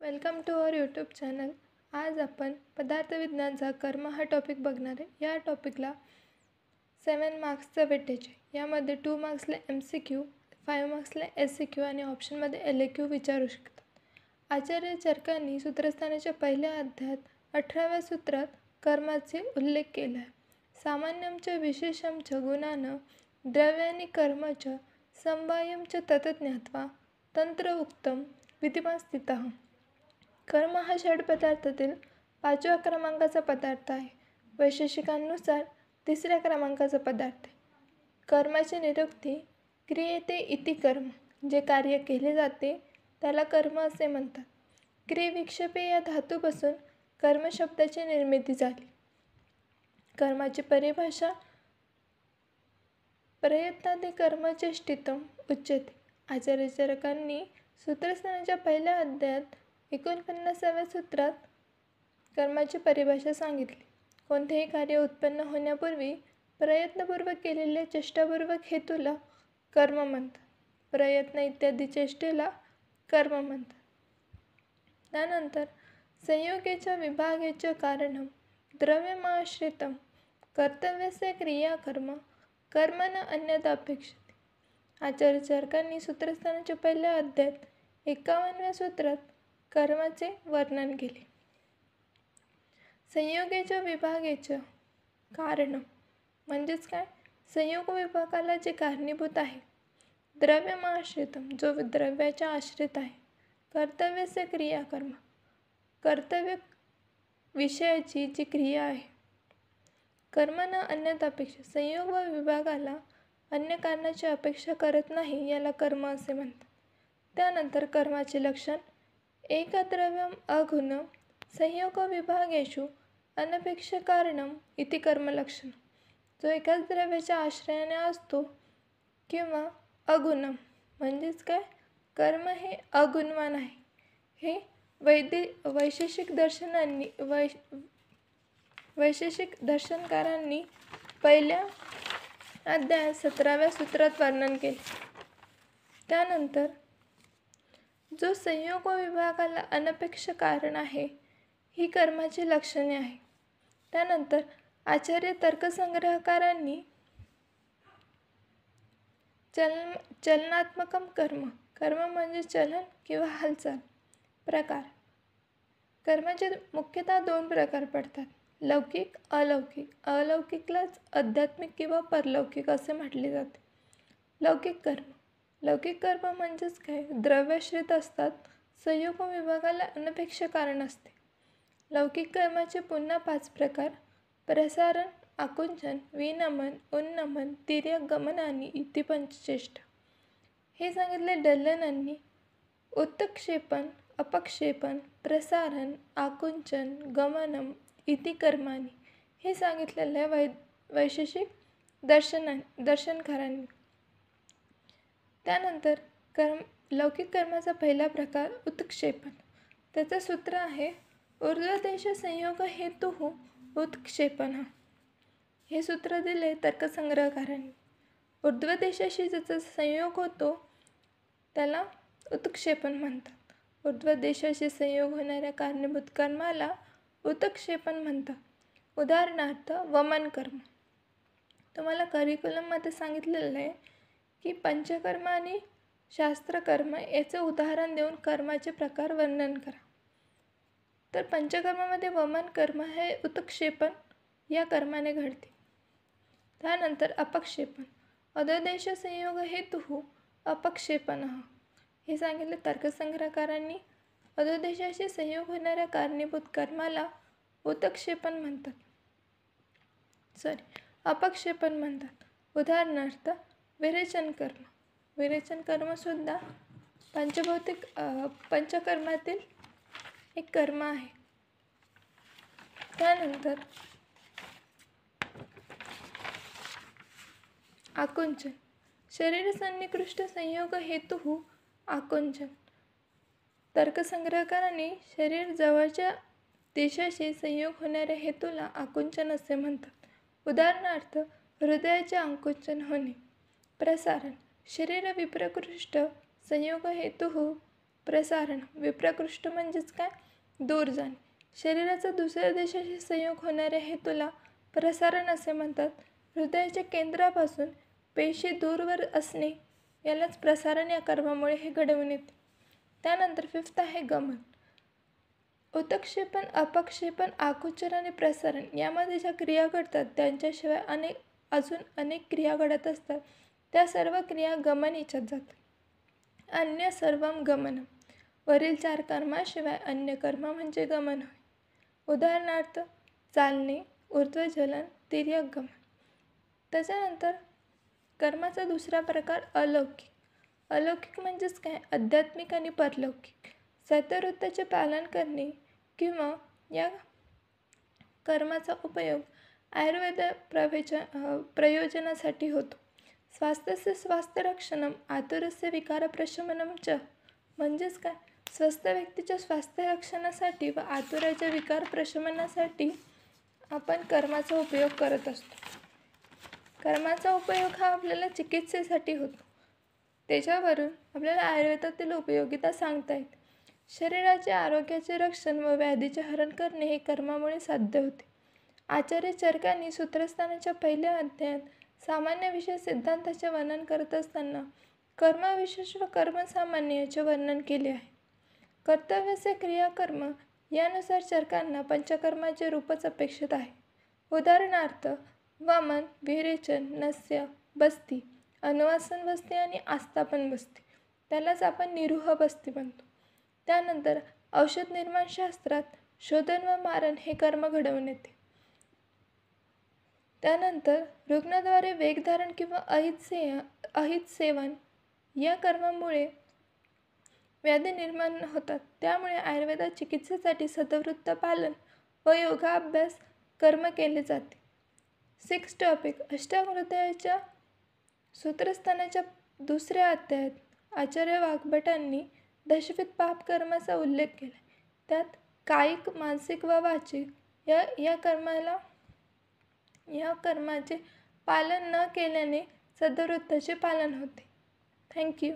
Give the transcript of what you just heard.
Welcome to our YouTube channel. आज आपण पदार्थविज्ञानचा कर्म हा टॉपिक बघणार आहे. या टॉपिकला 7 मार्क्सचं वेटेज आहे. यामध्ये 2 मार्क्सला MCQ, 5 मार्क्सला SCQ आणि ऑप्शनमध्ये LAQ विचारू शकतात. आचार्य चरकांनी सूत्रस्थानाच्या पहिल्या अध्यायात 18व्या सूत्रात कर्माचे उल्लेख केला आहे. सामान्यमच विशेषमच गुणानं द्रव्यानी कर्मच समवायमच ततज्ञात्वा तंत्र उक्तम विधिमान स्थितः. कर्म हा षड पदार्थातील 5व्या क्रमांकाचा पदार्थ आहे. वैशेषिकांनुसार 3ऱ्या क्रमांकाचा पदार्थ आहे. कर्माची निरुक्ती क्रियेते इति कर्म. जे कार्य केले जाते त्याला कर्म असे म्हणतात. क्रियविक्षेपे या धातूपासून कर्म शब्दाची निर्मिती झाली. कर्माची परिभाषा प्रयत्नादि कर्मचेष्टितम उच्यते. आचार्य चरकांनी सूत्रस्थानाच्या पहिल्या अध्यायात 49व्या सूत्रात कर्माची परिभाषा सांगितली. कोणतेही कार्य उत्पन्न होण्यापूर्वी प्रयत्नपूर्वक केलेल्या चेष्टापूर्वक हेतूला कर्म म्हणतात. प्रयत्न इत्यादी चेष्टेला कर्म म्हणतात. त्यानंतर संयोगाच्या विभागाचे कारणम द्रव्यमाश्रितम कर्तव्यस्य क्रियाकर्म कर्मण अन्यथा अपेक्षते. आचार्य चरकांनी सूत्रस्थानाच्या पहिल्या अध्यायात 51व्या सूत्रात कर्माचे वर्णन केले. संयोगाच्या विभागाचे कारण म्हणजेच काय? संयोग विभागाला जे कारणीभूत आहे. द्रव्यमाश्रितम जो द्रव्याच्या आश्रित आहे. कर्तव्यस्य क्रियाकर्म कर्तव्य विषयाची जी क्रिया आहे. कर्मण अन्यथा अपेक्षा संयोग व विभागाला अन्य कारणाची अपेक्षा करत नाही याला कर्म असे म्हणतात. त्यानंतर कर्माचे लक्षण एकद्रव्यम अगुणम संयोग विभागेषु अनपेक्ष कारणम इति कर्मलक्षण. जो एकाच द्रव्याच्या आश्रयाने असतो किंवा अगुणम म्हणजेच काय? कर्म हे अगुणवान आहे. हे वैशेषिक दर्शनकारांनी पहिल्या अध्यायात 17व्या सूत्रात वर्णन केले. त्यानंतर जो संयोग व विभागाला अनपेक्ष कारण आहे ही कर्माची लक्षणे आहे. त्यानंतर आचार्य तर्कसंग्रहकारांनी चलनात्मकम कर्म कर्म म्हणजे चलन किंवा हालचाल प्रकार. कर्माचे मुख्यतः 2 प्रकार पडतात. लौकिक अलौकिक. अलौकिकलाच आध्यात्मिक किंवा परलौकिक असे म्हटले जाते. लौकिक कर्म म्हणजेच काय? द्रव्याश्रित असतात. संयोग विभागाला अनपेक्ष कारण असते. लौकिक कर्माचे पुन्हा 5 प्रकार प्रसारण आकुंचन विनमन उन्नमन तिर्यक गमनानी इति पंचचेष्टा. हे सांगितले डल्लनांनी. उत्क्षेपण अपक्षेपण प्रसारण आकुंचन गमनम इति कर्मानी हे सांगितलेले वैशेषिक दर्शनकारांनी. त्यानंतर लौकिक कर्माचा पहिला प्रकार उत्क्षेपण. त्याचं सूत्र आहे ऊर्ध्वदेश संयोग हेतु उत्क्षेपण. हे सूत्र दिले तर्कसंग्रहकारांनी. ऊर्ध्वदेशाशी ज्याचा संयोग होतो त्याला उत्क्षेपण म्हणतात. ऊर्ध्वदेशाशी संयोग होणाऱ्या कारणीभूत कर्माला उत्क्षेपण म्हणतात. उदाहरणार्थ वमन कर्म. तुम्हाला करिक्युलममध्ये सांगितलेलं आहे की पंचकर्म आणि शास्त्रकर्म याचे उदाहरण देऊन कर्माचे प्रकार वर्णन करा. तर पंचकर्मामध्ये वमन कर्म हे उत्क्षेपण या कर्माने घडते. त्यानंतर अपक्षेपण अधोदेश संयोग हेतु अपक्षेपण हे सांगितले तर्कसंग्रहकारांनी. अधोदेशाशी संयोग होणाऱ्या कारणीभूत कर्माला उत्क्षेपण म्हणतात. अपक्षेपण म्हणतात. उदाहरणार्थ विरेचन कर्म. विरेचन कर्मसुद्धा पंचकर्मातील एक कर्म आहे. त्यानंतर आकुंचन शरीर सन्निकृष्ट संयोग हेतु आकुंचन. तर्कसंग्रहकारांनी शरीर जवळच्या देशाशी संयोग होणाऱ्या हेतूला आकुंचन असे म्हणतात. उदाहरणार्थ हृदयाचे आकुंचन होणे. प्रसारण शरीर विप्रकृष्ट संयोग हेतु प्रसारण, विप्रकृष्ट म्हणजेच काय, दूर जाणे. शरीराचा दुसऱ्या देशाशी संयोग होणाऱ्या हेतूला प्रसारण असे म्हणतात. हृदयाच्या केंद्रापासून पेशी दूरवर असणे यालाच प्रसारण या कर्मामुळे हे घडवून येते. त्यानंतर 5th आहे गमन. उत्क्षेपण, अपक्षेपण, आकुंचन आणि प्रसारण यामध्ये ज्या क्रिया घडतात त्यांच्याशिवाय अजून अनेक क्रिया घडत असतात. त्या सर्व क्रिया गमन याच्यात जातात. अन्य सर्वम गमनम. वरील 4 कर्माशिवाय अन्य कर्म म्हणजे गमन होय. उदाहरणार्थ चालणे, ऊर्ध्वजलन, तिर्यक गमन. त्याच्यानंतर कर्माचा दुसरा प्रकार अलौकिक. अलौकिक म्हणजेच काय, आध्यात्मिक आणि परलौकिक. सत्यवृत्ताचे पालन करणे किंवा या कर्माचा उपयोग आयुर्वेद प्रयोजनासाठी होतो. स्वास्थ्यस्य स्वास्थ्यरक्षणम आतुरस्य विकारप्रशमनम च. म्हणजेच काय, स्वस्थ व्यक्तीच्या स्वास्थ्य रक्षणासाठी व आतुराच्या विकार प्रशमनासाठी आपण कर्माचा उपयोग करत असतो. कर्माचा उपयोग हा आपल्याला चिकित्सेसाठी होतो. त्याच्यावरून आपल्याला आयुर्वेदातील उपयोगिता सांगता येते. शरीराचे आरोग्याचे रक्षण व व्याधीचे हरण करणे हे कर्मामुळे साध्य होते. आचार्य चरकांनी सूत्रस्थानाच्या पहिल्या अध्यायात सामान्य विषय सिद्धांताचे वर्णन करत असताना कर्मविशेष व कर्मसामान्य याचे वर्णन केले आहे. कर्तव्याचे क्रियाकर्म यानुसार चरकांना पंचकर्माचे रूपच अपेक्षित आहे. उदाहरणार्थ वमन, विरेचन, नस्य, बस्ती, अनुवासन बस्ती आणि आस्थापन बस्ती. त्यालाच आपण निरूह बस्ती म्हणतो. त्यानंतर औषध निर्माणशास्त्रात शोधन व मारण हे कर्म घडवून येते. त्यानंतर रुग्णाद्वारे वेगधारण किंवा अहित सेवन या कर्मामुळे व्याधी निर्माण होतात. त्यामुळे आयुर्वेदात चिकित्सेसाठी सतवृत्त पालन व योगाभ्यास कर्म केले जाते. 6th topic. अष्टांग हृदयाच्या सूत्रस्थानाच्या दुसऱ्या अध्यायात आचार्य वाग्भटांनी दशविध पाप कर्माचा उल्लेख केला. त्यात कायिक, मानसिक व वाचिक या कर्माचे पालन न केल्याने सद्वृत्ताचे पालन होते. थँक्यू.